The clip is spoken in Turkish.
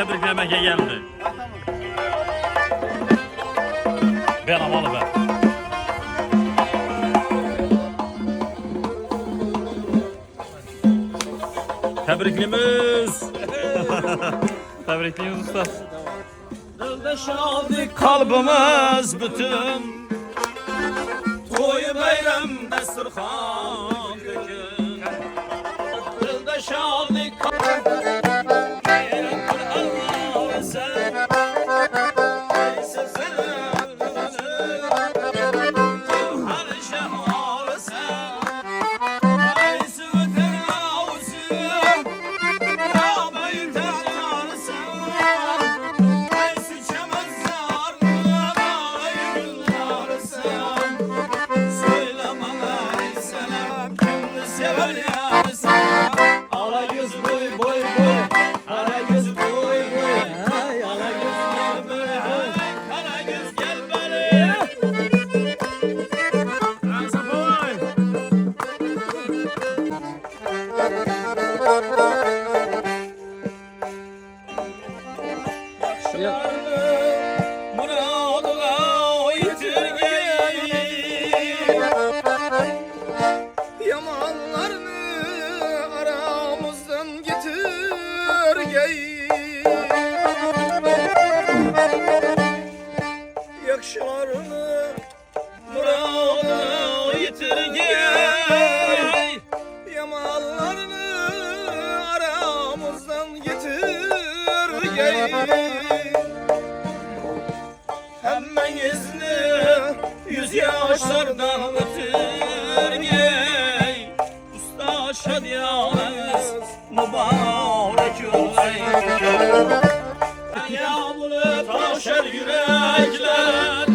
tebriklemeye geldi. Ben amalı ben. Tebriklimiz. Tebriklimiz usta. Dilde şadik kalbimiz bütün. Toy bayram dasturxon ko'kin. Dilde şadik Yakşılarını muradına yitirgey, yamanlarını aramızdan getirgey. Hemmenizni yüz yaşlardan ötürgey, usta şadyanız mübarek olay. Ya bunu taşır yürekler